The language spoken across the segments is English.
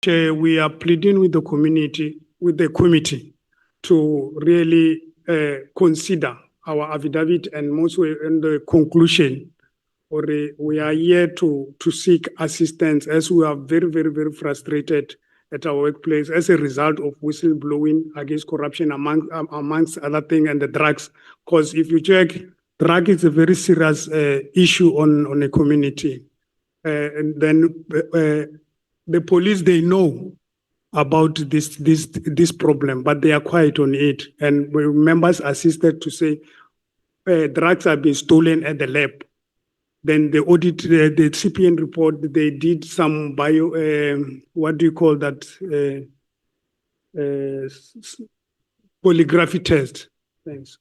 we are pleading with the community, with the committee, to really consider our affidavit and most in the conclusion, or we are here to seek assistance as we are very, very, very frustrated at our workplace as a result of whistleblowing against corruption amongst other things, and the drugs. Because if you check, drug is a very serious issue on a community. And then the police, they know about this problem, but they are quiet on it. And members assisted to say drugs have been stolen at the lab. Then the audit, the CPN report, they did some what do you call that? Polygraphy test. Thanks.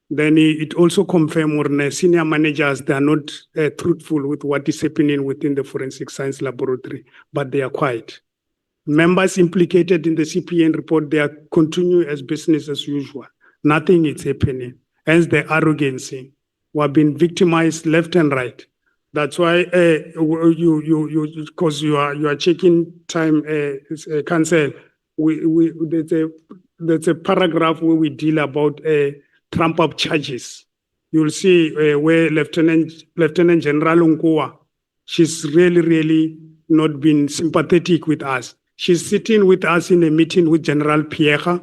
Then it also confirmed when senior managers, they are not truthful with what is happening within the forensic science laboratory, but they are quiet. Members implicated in the CPN report, they are continuing as business as usual. Nothing is happening. Hence the arrogancy. We have been victimized left and right. That's why because you are checking time, Council. There's a paragraph where we deal about trump up charges. You'll see where Lieutenant General Nkoa, she's really not been sympathetic with us. She's sitting with us in a meeting with General Pierre.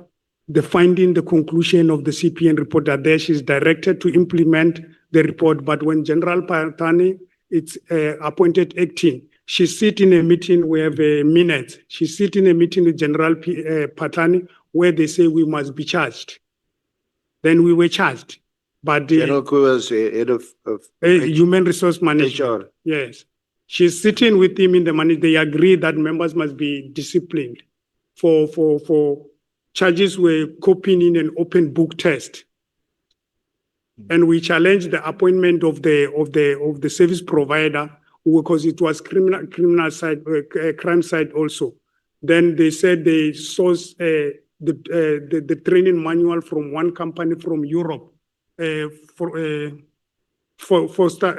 The finding, the conclusion of the CPN report are there. She's directed to implement the report. But when General Patani is appointed acting, she sit in a meeting where the minutes. She sit in a meeting with General Patani where they say we must be charged. Then we were charged. But General Kuwa's head of human resource management. HR. Yes. She's sitting with him in the money. They agree that members must be disciplined for charges were copying in an open book test. And we challenged the appointment of the service provider because it was criminal side, crime side also. Then they said they sourced the training manual from one company from Europe for Foster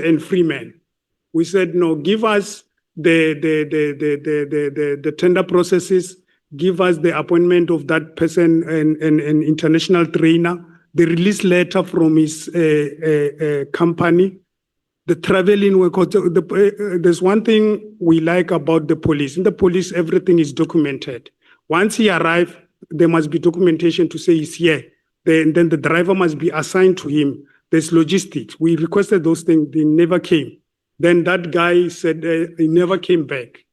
and Freeman. We said no, give us the tender processes, give us the appointment of that person and international trainer, the release letter from his company, the traveling work. There's one thing we like about the police. In the police, everything is documented. Once he arrives, there must be documentation to say he's here. Then the driver must be assigned to him. There's logistics. We requested those things. They never came. Then that guy said he never came back.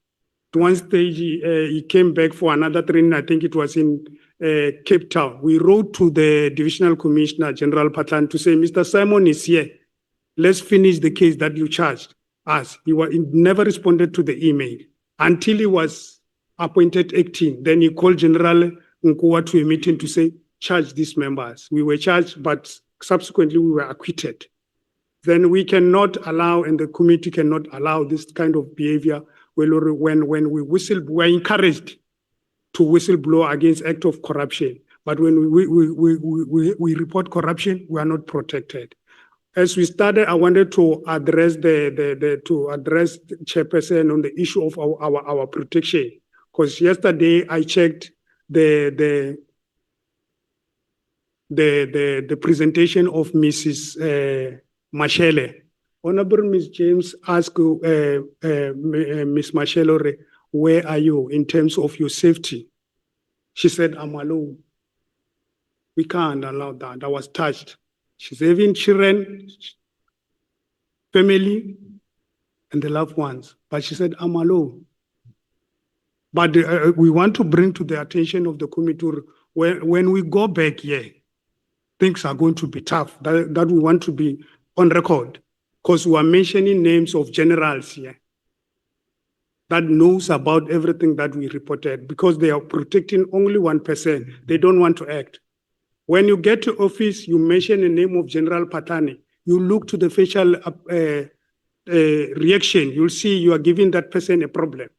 At one stage, he came back for another training. I think it was in Cape Town. We wrote to the Divisional Commissioner, General Phahlane, to say, Mr. Simon is here. Let's finish the case that you charged us. He never responded to the email until he was appointed acting. Then he called General Nkoa to a meeting to say, charge these members. We were charged, but subsequently we were acquitted. Then we cannot allow, and the committee cannot allow this kind of behavior when we we're encouraged to whistleblow against act of corruption. But when we report corruption, we are not protected. As we started, I wanted to address the chairperson on the issue of our protection. Because yesterday I checked the presentation of Mrs. Mashele. Honorable Ms. James asked Ms. Mashele, where are you in terms of your safety? She said, I'm alone. We can't allow that. I was touched. She's having children, family, and the loved ones. But she said, I'm alone. But we want to bring to the attention of the committee, when we go back here, things are going to be tough. That we want to be on record, because we are mentioning names of generals here that knows about everything that we reported, because they are protecting only 1%. They don't want to act. When you get to office, you mention the name of General Patani. You look to the facial reaction. You'll see you are giving that person a problem.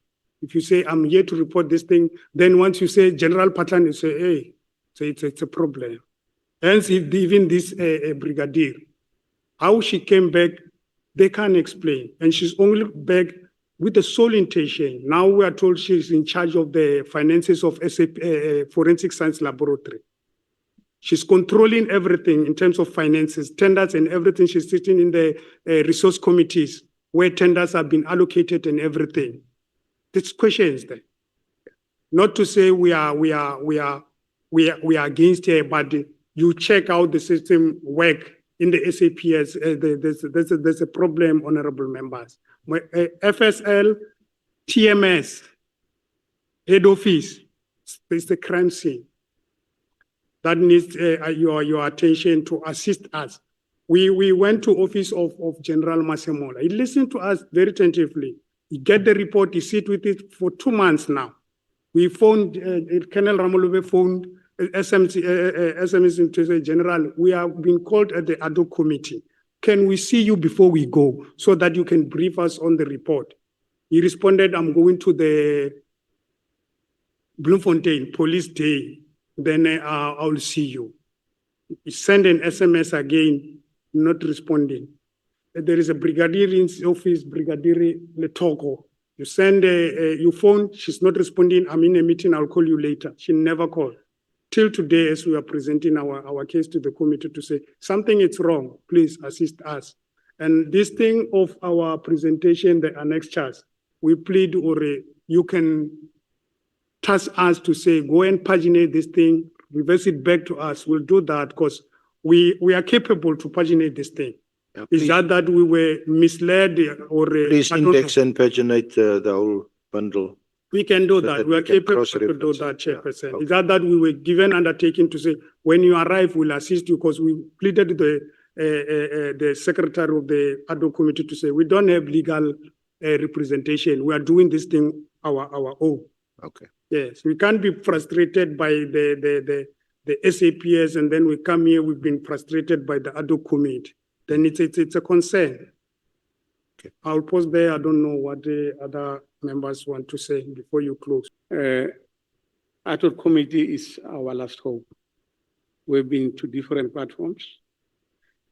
If you say, I'm here to report this thing, then once you say General Patani, you say, hey, so it's a problem. Hence, if even this brigadier, how she came back, they can't explain. And she's only back with the sole intention. Now we are told she's in charge of the finances of SAP, Forensic Science Laboratory. She's controlling everything in terms of finances, tenders and everything. She's sitting in the resource committees where tenders have been allocated and everything. This question is there. Not to say we are against her, but you check how the system work in the SAPS. There's a problem, honorable members. FSL, TMS, head office, it's the crime scene. That needs your attention to assist us. We went to office of General Masemola. He listened to us very attentively. He get the report, he sit with it for 2 months now. We phoned, Colonel Ramolube phoned SMS to say, General, we have been called at the ad hoc committee. Can we see you before we go so that you can brief us on the report? He responded, I'm going to the Bloemfontein Police Day. Then I'll see you. He sent an SMS again, not responding. There is a brigadier in his office, Brigadier Letoko. You send your phone, she's not responding. I'm in a meeting, I'll call you later. She never called. Till today, as we are presenting our case to the committee to say, something is wrong, please assist us. And this thing of our presentation, the annexures, we plead, or you can task us to say, go and paginate this thing, reverse it back to us. We'll do that because we are capable to paginate this thing. Yeah, is that we were misled or... Please index and paginate the whole bundle. We can do that. We are capable to do that, Chairperson. Yeah. Okay. Is that we were given undertaking to say, when you arrive, we'll assist you, because we pleaded the secretary of the ad hoc committee to say, we don't have legal representation. We are doing this thing our own. Okay. Yes, we can't be frustrated by the SAPS, and then we come here, we've been frustrated by the ad hoc committee. Then it's a concern. Okay. I'll pause there. I don't know what the other members want to say before you close. Ad hoc committee is our last hope. We've been to different platforms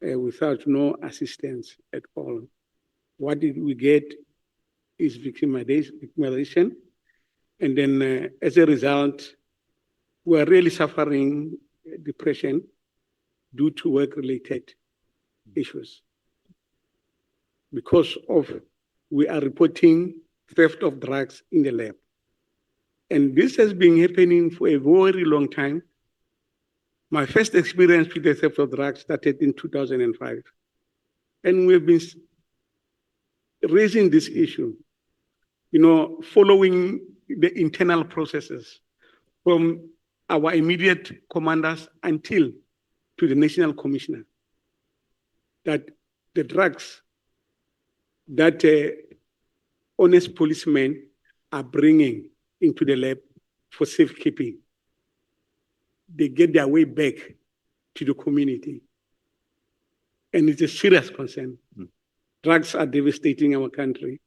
without no assistance at all. What did we get is victimization. And then as a result, we are really suffering depression due to work-related issues. Because of we are reporting theft of drugs in the lab. And this has been happening for a very long time. My first experience with the theft of drugs started in 2005. And we've been raising this issue, following the internal processes from our immediate commanders until to the national commissioner, that the drugs that honest policemen are bringing into the lab for safekeeping, they get their way back to the community. And it's a serious concern. Drugs are devastating our country.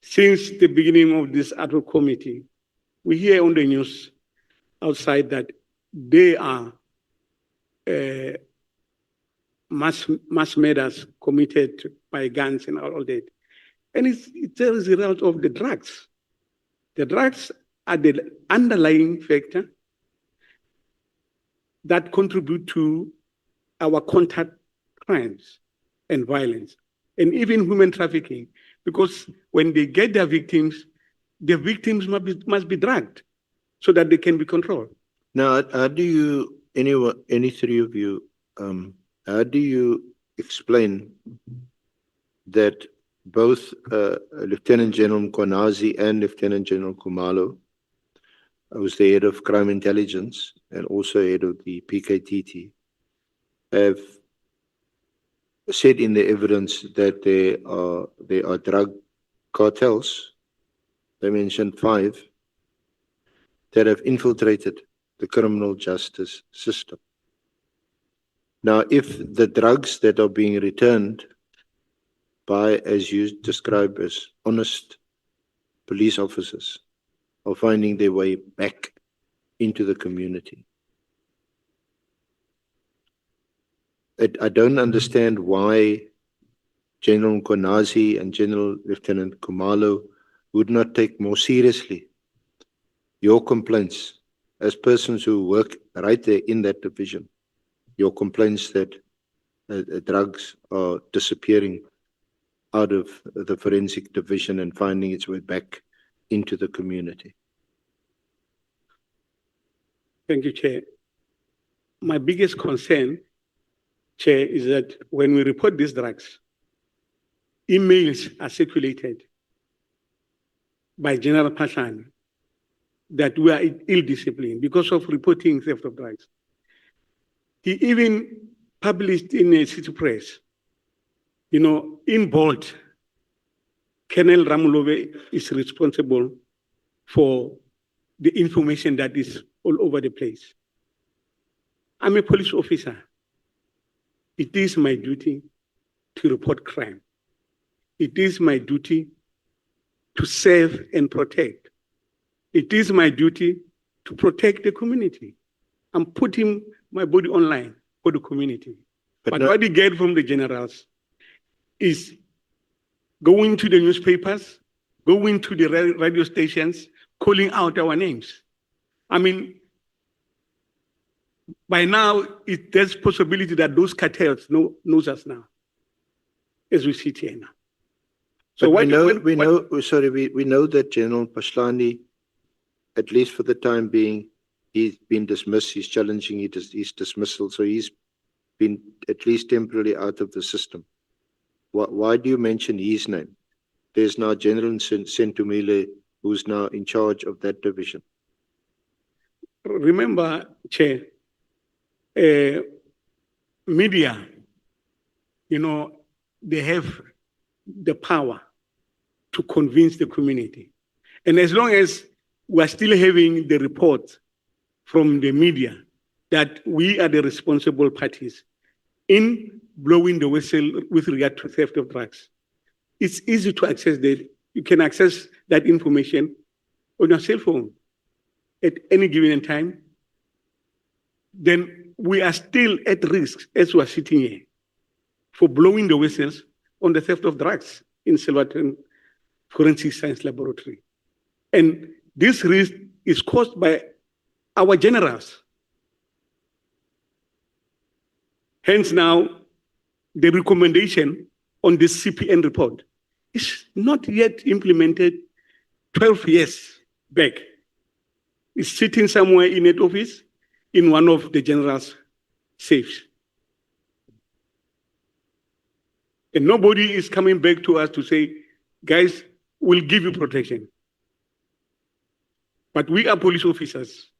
Since the beginning of this ad hoc committee, we hear on the news outside that they are mass murders committed by gangs and all that. And it's a result of the drugs. The drugs are the underlying factor that contribute to our contact crimes and violence, and even human trafficking. Because when they get their victims must be drugged so that they can be controlled. Now, how do you, any three of you, how do you explain that both Lieutenant General Mkwanazi and Lieutenant General Kumalo, who's the head of crime intelligence and also head of the PKTT, have said in the evidence that there are drug cartels, they mentioned 5, that have infiltrated the criminal justice system. Now, if the drugs that are being returned by, as you describe, as honest police officers, are finding their way back into the community, I don't understand why General Konazi and General Lieutenant Kumalo would not take more seriously your complaints as persons who work right there in that division, your complaints that drugs are disappearing out of the forensic division and finding its way back into the community? Thank you, Chair. My biggest concern, Chair, is that when we report these drugs, emails are circulated by General Phahlane that we are ill-disciplined because of reporting theft of drugs. He even published in a city press, in bold, Colonel Ramulove is responsible for the information that is all over the place. I'm a police officer. It is my duty to report crime. It is my duty to serve and protect. It is my duty to protect the community. I'm putting my body online for the community. But what you get from the generals is going to the newspapers, going to the radio stations, calling out our names. I mean, by now, there's possibility that those cartels knows us now, as we sit here now. So we know that General Phahlane, at least for the time being, he's been dismissed. He's challenging his dismissal, so he's been at least temporarily out of the system. Why do you mention his name? There's now General Sentumile, who's now in charge of that division. Remember, Chair, media, they have the power to convince the community. And as long as we are still having the report from the media that we are the responsible parties in blowing the whistle with regard to theft of drugs, it's easy to access that. You can access that information on your cell phone at any given time. Then we are still at risk, as we are sitting here, for blowing the whistles on the theft of drugs in Silverton Forensic Science Laboratory. And this risk is caused by our generals. Hence now, the recommendation on this CPN report is not yet implemented 12 years back. It's sitting somewhere in an office in one of the general's safes. And nobody is coming back to us to say, guys, we'll give you protection. But we are police officers.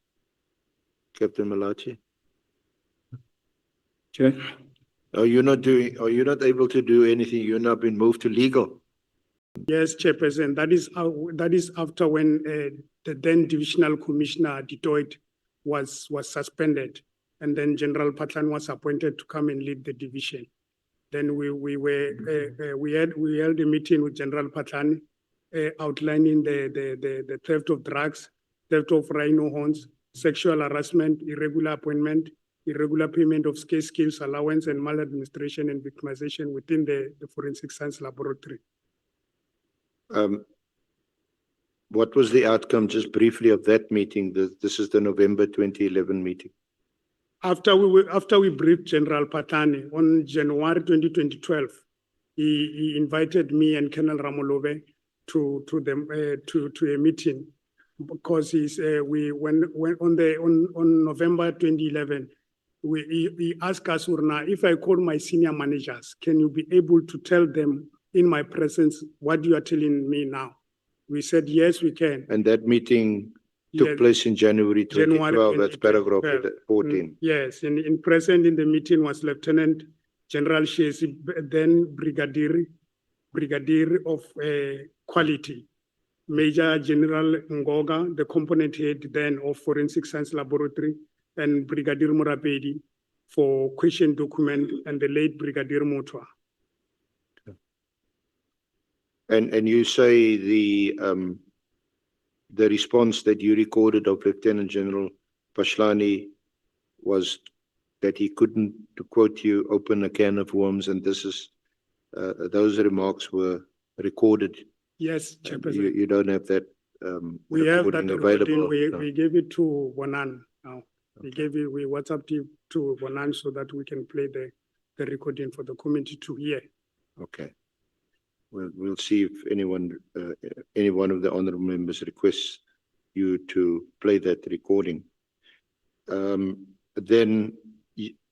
Captain Malachi? Chair. Are you not able to do anything? You've not been moved to legal. Yes, Chairperson. That is after when the then Divisional Commissioner Detroit was suspended, and then General Phahlane was appointed to come and lead the division. Then we held a meeting with General Phahlane, outlining the theft of drugs, theft of rhino horns, sexual harassment, irregular appointment, irregular payment of scarce skills allowance, and maladministration and victimization within the Forensic Science Laboratory. What was the outcome, just briefly, of that meeting? This is the November 2011 meeting. After we briefed General Phahlane on January 2012, he invited me and Colonel Ramulove to a meeting, because on November 2011, he asked us, Urna, if I call my senior managers, can you be able to tell them in my presence what you are telling me now? We said, yes, we can. And that meeting took place in January 2012. That's paragraph 14. Yes, and present in the meeting was Lieutenant General Shesi, then Brigadier of Quality, Major General Ngoga, the component head then of Forensic Science Laboratory, and Brigadier Murapedi for question document, and the late Brigadier Motwa. And you say the response that you recorded of Lieutenant General Phahlane was that he couldn't, to quote you, open a can of worms, and this is those remarks were recorded. Yes, You, Chairperson. you don't have that We have that recording recording. available. We gave it to Bonan now. We Okay. we WhatsApped it to Bonan so that we can play the recording for the committee to hear. Okay. We'll see if any one of the honorable members requests you to play that recording. Then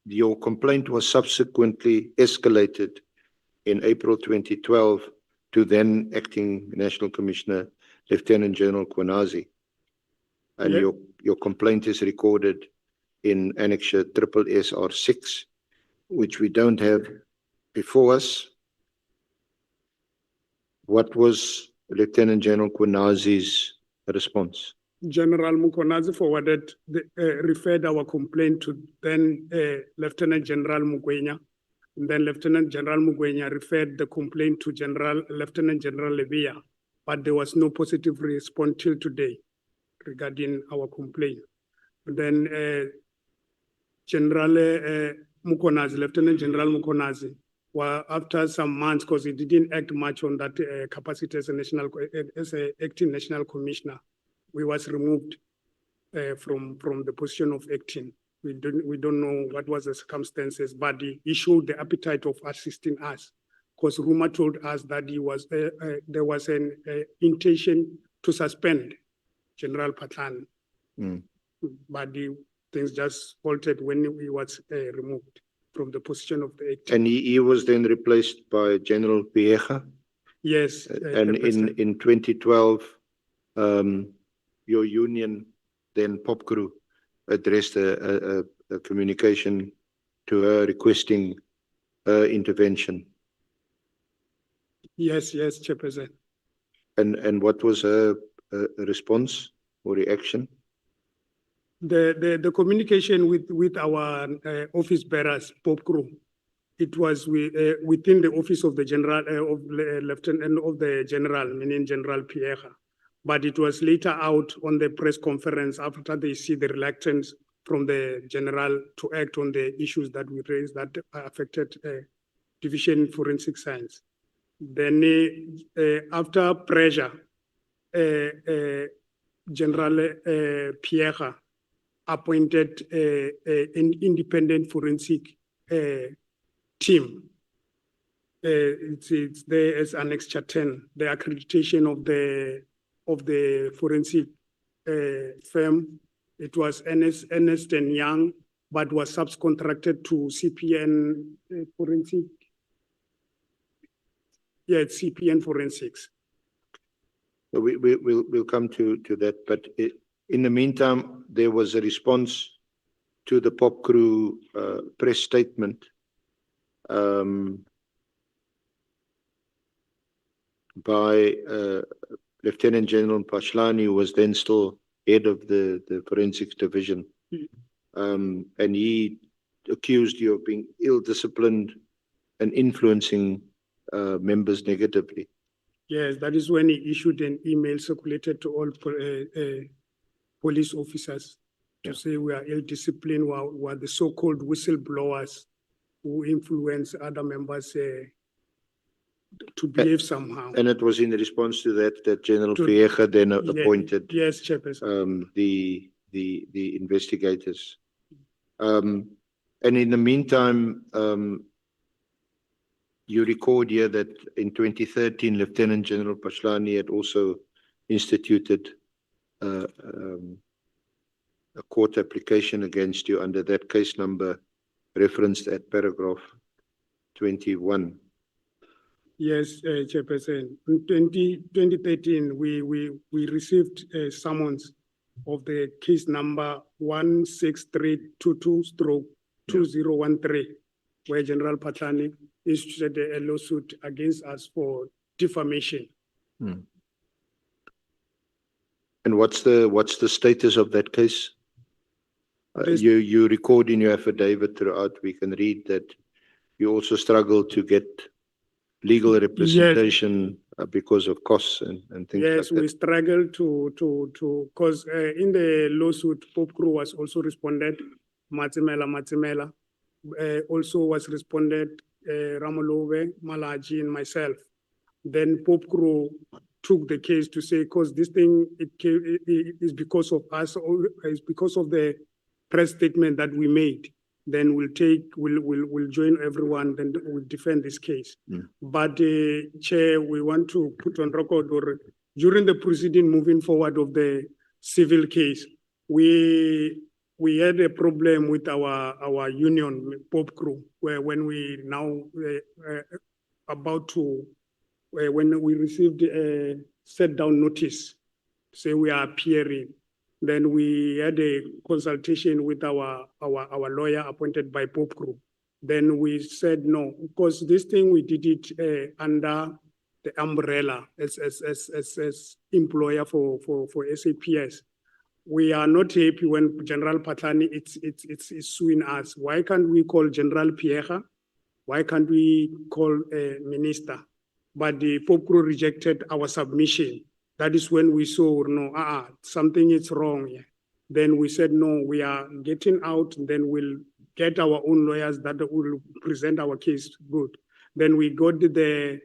your complaint was subsequently escalated in April 2012 to then Acting National Commissioner, Lieutenant General Kwanazi. And Yeah. your complaint is recorded in Annexure SSR6, which we don't have before us. What was Lieutenant General Kwanazi's response? General Mukonazi forwarded, referred our complaint to then Lieutenant General Mugwenya. And then Lieutenant General Mugwenya referred the complaint to Lieutenant General Levia, but there was no positive response till today regarding our complaint. And then General Mukonazi, Lieutenant General Mukonazi, after some months, because he didn't act much on that capacity as a acting national commissioner, we was removed from the position of acting. We don't know what was the circumstances, but he showed the appetite of assisting us, because rumor told us that there was an intention to suspend General Phahlane, but things just halted when he was removed from the position of the acting. And he was then replaced by General Piecha. Yes. And in 2012, your union, then Pop Crew, addressed a communication to her requesting her intervention. Yes, Chairperson. And what was her response or reaction? The communication with our office bearers, Pop Crew, it was within the office of the general, of lieutenant of the general, meaning General Piecha. But it was later out on the press conference after they see the reluctance from the general to act on the issues that we raised that affected Division Forensic Science. Then after pressure, General Piecha appointed an independent forensic team. It's there as Annexure 10, the accreditation of the forensic firm. It was Ernst & Young, but was subcontracted to CPN Forensic. Yeah, it's CPN Forensics. We'll come to that, but in the meantime, there was a response to the Pop Crew press statement by Lieutenant General Phahlane, who was then still head of the forensics division. And he accused you of being ill-disciplined and influencing members negatively. Yes, that is when he issued an email circulated to all police officers to say we are ill-disciplined, we are the so-called whistleblowers who influence other members to behave somehow. And it was in response to that General Piecha then appointed Chairperson. the investigators. And in the meantime, you record here that in 2013, Lieutenant General Phahlane had also instituted a court application against you under that case number referenced at paragraph 21. Yes, Chairperson. In 2013, we received a summons of the case number 16322/2013, where General Phahlane instituted a lawsuit against us for defamation. And what's the status of that case? You record in your affidavit throughout. We can read that you also struggle to get legal representation because of costs and things like that. Yes, we struggle to because in the lawsuit, Pop Crew was also responded. Matsimela also was responded. Ramolove, Malaji, and myself. Then Pope Crow took the case to say, because this thing it is because of us, or it's because of the press statement that we made. Then we'll join everyone, then we'll defend this case. But Chair, we want to put on record, or during the proceeding moving forward of the civil case, we had a problem with our union, Pope Crew, where when we now about to, when we received a set down notice, say we are appearing, then we had a consultation with our lawyer appointed by Pope Crew. Then we said no, because this thing we did it under the umbrella as employer for SAPS. We are not happy when General Phahlane it's suing us. Why can't we call General Pierre? Why can't we call a minister? But the Pope Crew rejected our submission. That is when we saw, no, something is wrong here. Then we said, no, we are getting out, then we'll get our own lawyers that will present our case good. Then we got the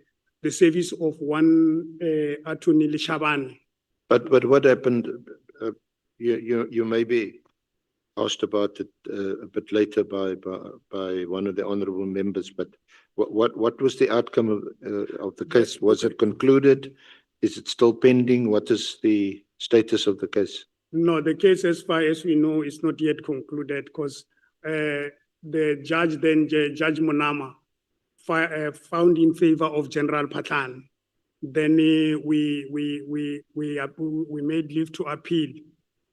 service of one attorney, Shabani. But what happened? You may be asked about it a bit later by one of the honourable members. But what was the outcome of the case? Was it concluded? Is it still pending? What is the status of the case? No, the case, as far as we know, is not yet concluded, because the judge, then Judge Monama, found in favor of General Phahlane. Then we made leave to appeal.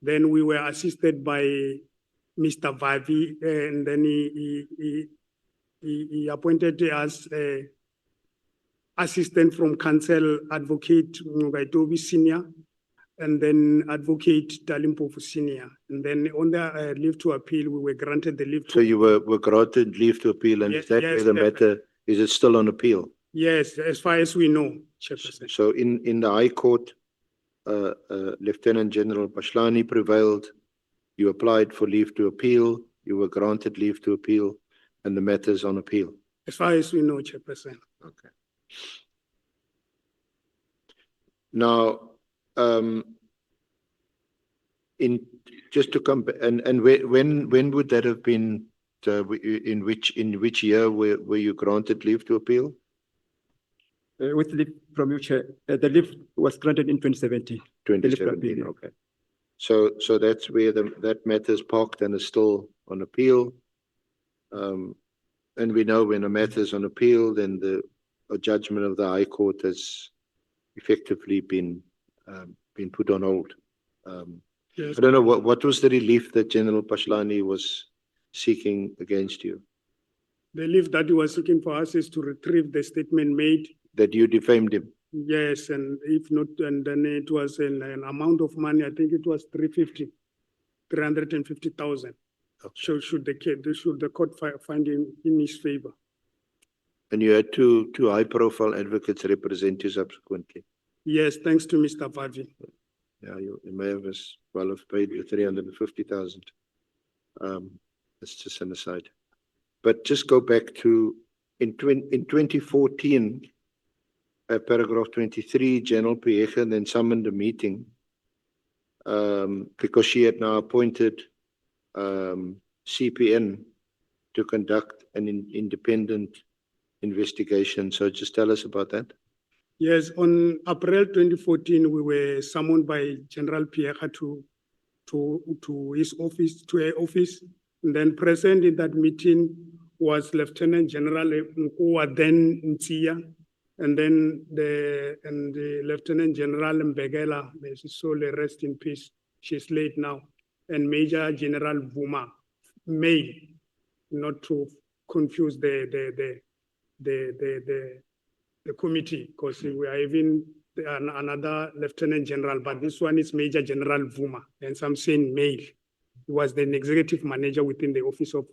Then we were assisted by Mr. Vavi, and then he appointed us assistant from counsel, Advocate Ngugaitobi Senior, and then Advocate Dalimpofu Senior. And then on the leave to appeal, we were granted the leave to. So you were granted leave to appeal, and Yes, is that yes, where the matter, is it still on appeal? Yes, as far as we know, Chairperson. So in the High Court, Lieutenant General Phahlane prevailed. You applied for leave to appeal. You were granted leave to appeal, and the matter is on appeal. As far as we know, Chairperson. Okay. Now, just to come and when would that have been? In which year were you granted leave to appeal? With leave from you, Chair, the leave was granted in 2017. 2017. Okay. So that's where that matter is parked and is still on appeal. And we know when a matter is on appeal, then a judgment of the High Court has effectively been put on hold. Yes. I don't know what was the relief that General Phahlane was seeking against you? The relief that he was seeking for us is to retrieve the statement made. That you defamed him? Yes, and if not, and then it was an amount of money. I think it was 350,000. Okay. So should the court find in his favor? And you had two high-profile advocates represent you subsequently. Yes, thanks to Mr. Vavi. Yeah, you may have as well have paid you 350,000. That's just an aside. But just go back to in 2014, paragraph 23, General Piecha then summoned a meeting because she had now appointed CPN to conduct an independent investigation. So just tell us about that. Yes, on April 2014, we were summoned by General Piecha to his office, to her office. And then present in that meeting was Lieutenant General Mkua, then Ntia, and then the Lieutenant General Mbegela, may his soul rest in peace. She's late now, and Major General Vuma, male, not to confuse the committee, because we are even another Lieutenant General, but this one is Major General Vuma, and some saying male. He was the executive manager within the office of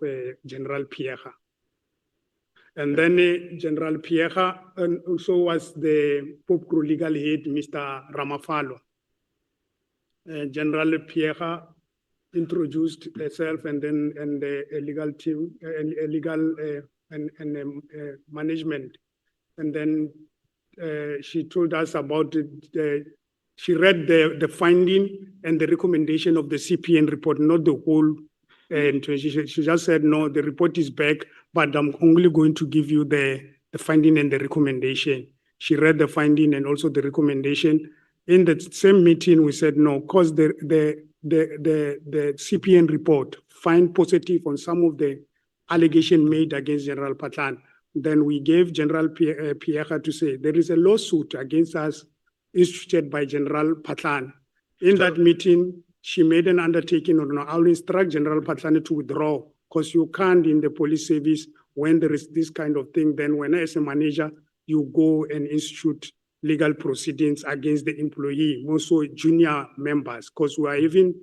General Piecha. And then General Piecha also was the Pope Crew legal head, Mr. Ramafalo. General Piecha introduced herself, and then a legal team, a legal management. And then she told us about it. She read the finding and the recommendation of the CPN report, not the whole. And she just said, no, the report is back, but I'm only going to give you the finding and the recommendation. She read the finding and also the recommendation. In the same meeting, we said, no, because the CPN report find positive on some of the allegation made against General Phahlane. Then we gave General Pierre to say, there is a lawsuit against us instituted by General Phahlane. In that meeting, she made an undertaking, or no, I'll instruct General Phahlane to withdraw, because you can't in the police service when there is this kind of thing. Then when as a manager, you go and institute legal proceedings against the employee, also junior members, because we are even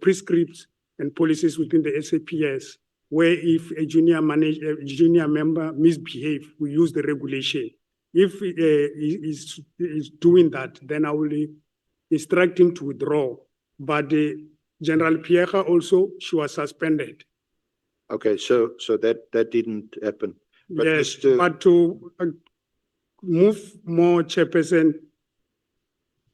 prescripts and policies within the SAPS, where if a junior member misbehave, we use the regulation. If he is doing that, then I will instruct him to withdraw. But General Pierre also, she was suspended. Okay, so that didn't happen. But yes, but to move more, Chairperson,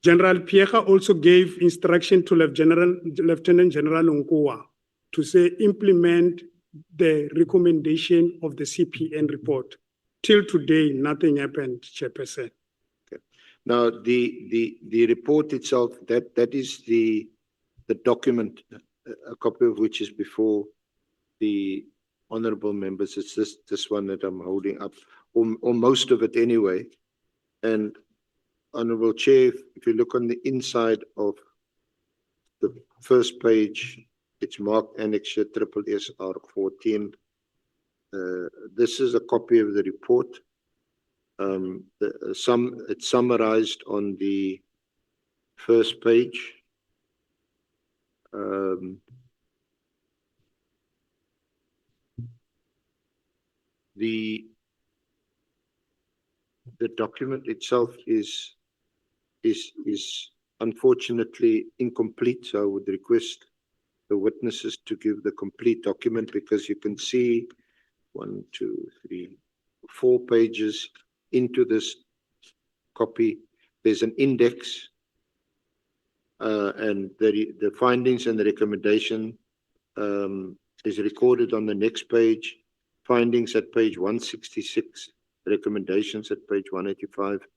General Pierre also gave instruction to Lieutenant General Nkoa to say implement the recommendation of the CPN report. Till today, nothing happened, Chairperson. Okay. Now, the report itself, that is the document, a copy of which is before the honorable members. It's this one that I'm holding up, or most of it anyway. And Honorable Chair, if you look on the inside of the first page, it's marked Annexure SSR 14. This is a copy of the report. It's summarized on the first page. The document itself is unfortunately incomplete, so I would request the witnesses to give the complete document, because you can see 1, 2, 3, 4 pages into this copy. There's an index, and the findings and the recommendation is recorded on the next page. Findings at page 166, recommendations at page 185,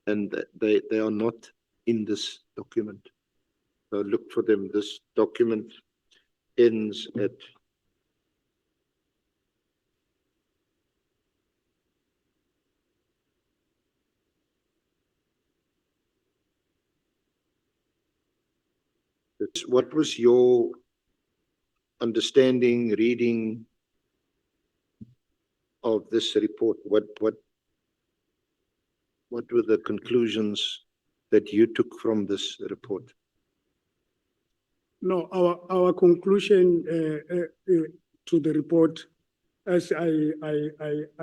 and they are not in this document. So look for them. This document ends at what was your understanding, reading of this report? What were the conclusions that you took from this report? No, our conclusion to the report, as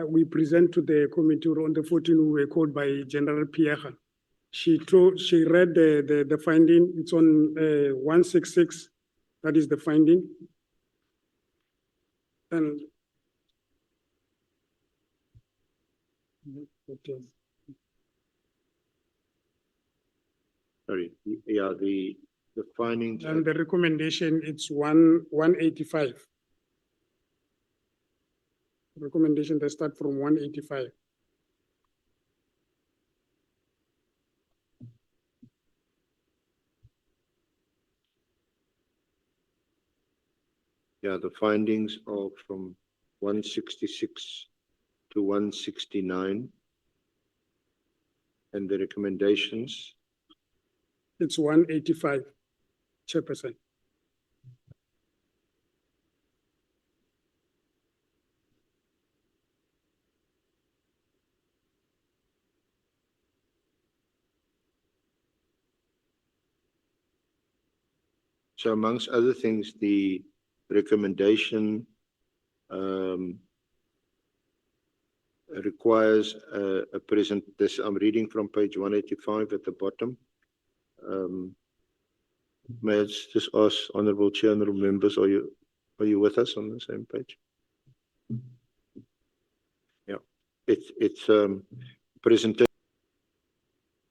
we present to the committee on the 14th, we were called by General Pierre. She read the finding. It's on 166. That is the finding. And Sorry, yeah, the findings. And the recommendation, it's 185. Recommendation that start from 185. Yeah, the findings are from 166 to 169. And the recommendations? It's 185, Chairperson. So amongst other things, the recommendation requires a present. This I'm reading from page 185 at the bottom. May I just ask Honourable Chair, honourable members, are you with us on the same page? it's presentation.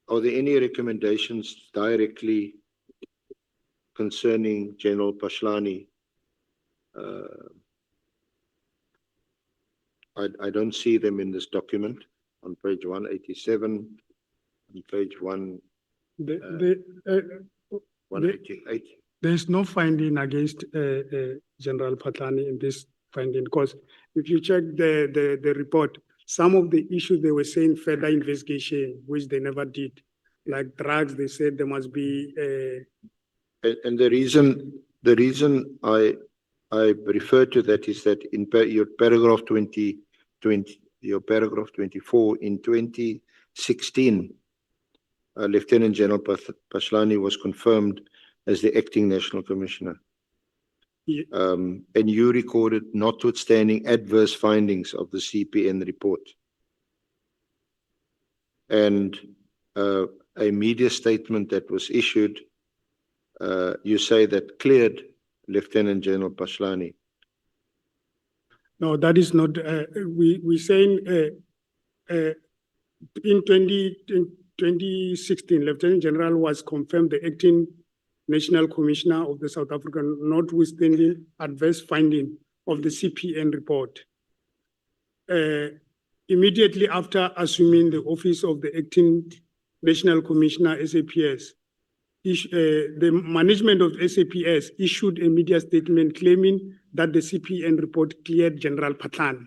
Are there any recommendations directly concerning General Phahlane? I don't see them in this document on page 187, on page 188. There's no finding against General Phahlane in this finding, because if you check the report, some of the issues they were saying further investigation, which they never did. Like drugs, they said there must be And the reason I refer to that is that in your paragraph your paragraph 24 in 2016, Lieutenant General Phahlane was confirmed as the acting national commissioner. Yeah. And you recorded, notwithstanding adverse findings of the CPN report, and a media statement that was issued, you say that cleared Lieutenant General Phahlane. no, that is not. We saying in 2016, Lieutenant General was confirmed the acting National Commissioner of the South African, notwithstanding adverse finding of the CPN report. Immediately after assuming the office of the acting National Commissioner, SAPS, the management of SAPS issued a media statement claiming that the CPN report cleared General Phahlane.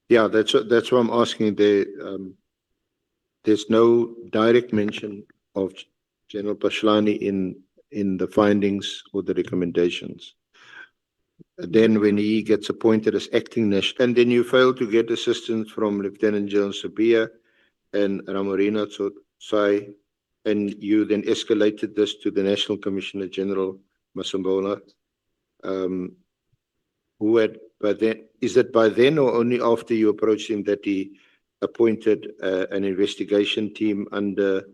Yeah, that's what I'm asking. There's no direct mention of General Phahlane in the findings or the recommendations. Then when he gets appointed as acting national, and then you fail to get assistance from Lieutenant General Sabia and Ramorina Tsotsai, and you then escalated this to the National Commissioner General Masambola, who had by then, is it by then or only after you approached him that he appointed an investigation team under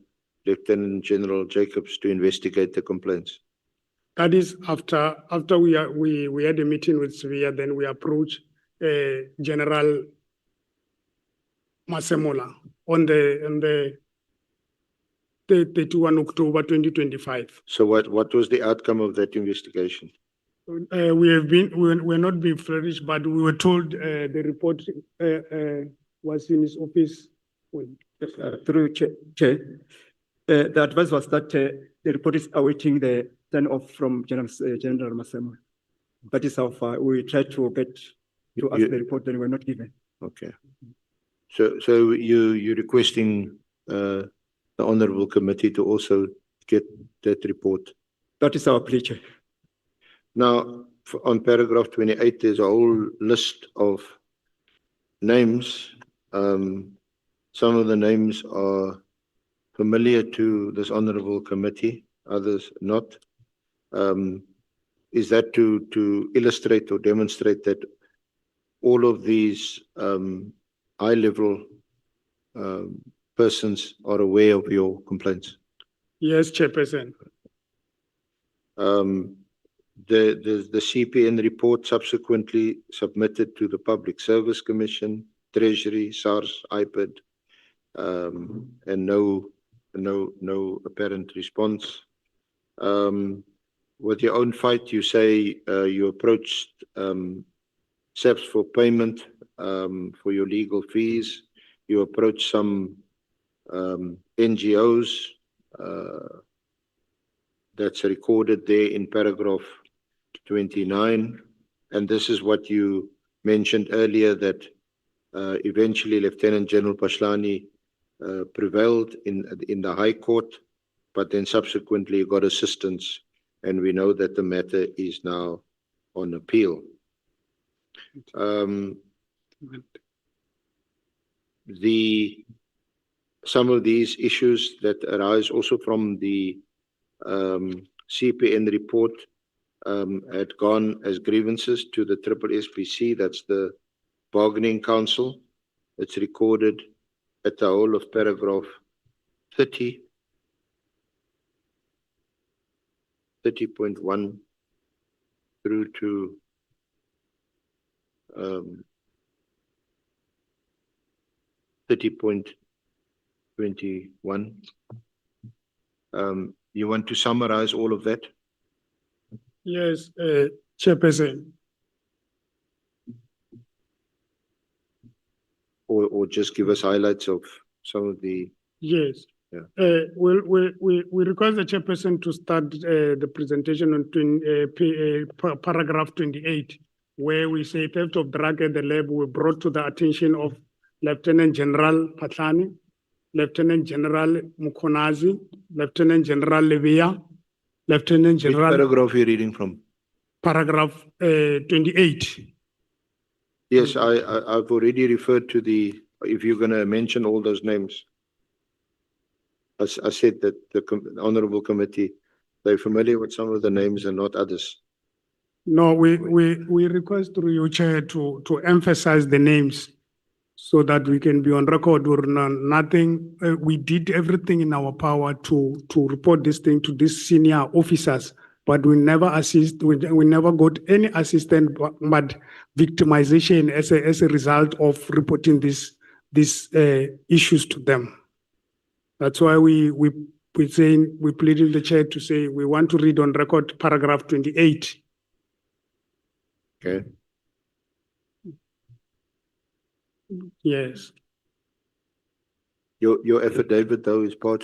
Lieutenant General Jacobs to investigate the complaints? That is after we had a meeting with Sevilla, then we approached General Masemola on the 31 October 2025. So what was the outcome of that investigation? We're not being flourished, but we were told the report was in his office. Through Chair, the advice was that the report is awaiting the turn off from General Masemo. That is how far we tried to get to ask the report, then we were not given. Okay. So you're requesting the Honourable Committee to also get that report? That is our plea, Chair. Now, on paragraph 28, there's a whole list of names. Some of the names are familiar to this Honourable Committee, others not. Is that to illustrate or demonstrate that all of these high-level persons are aware of your complaints? Yes, Chairperson. The CPN report subsequently submitted to the Public Service Commission, Treasury, SARS, IPID, and no apparent response. With your own fight, you say you approached SAPS for payment for your legal fees. You approached some NGOs. That's recorded there in paragraph 29. And this is what you mentioned earlier, that eventually Lieutenant General Phahlane prevailed in the High Court, but then subsequently got assistance, and we know that the matter is now on appeal. Some of these issues that arise also from the CPN report had gone as grievances to the SSSPC, that's the Bargaining Council. It's recorded at the whole of paragraph 30.1 through to 30.21. You want to summarize all of that? Yes, Chairperson. Or just give us highlights of some of the, Yes. Yeah. We request the chairperson to start the presentation on paragraph 28, where we say theft of drug at the lab were brought to the attention of Lieutenant General Phahlane, Lieutenant General Mukonazi, Lieutenant General Levia, Lieutenant which General, paragraph are you reading from? paragraph 28. Yes, I've already referred to the, if you're going to mention all those names. I said that the honorable committee, they're familiar with some of the names and not others. No, we request through you, Chair, to emphasize the names so that we can be on record or nothing. We did everything in our power to report this thing to these senior officers, but we never we never got any assistance, but victimization as a result of reporting these issues to them. That's why we pleading the chair to say we want to read on record paragraph 28. Okay. Yes. Your affidavit though is part of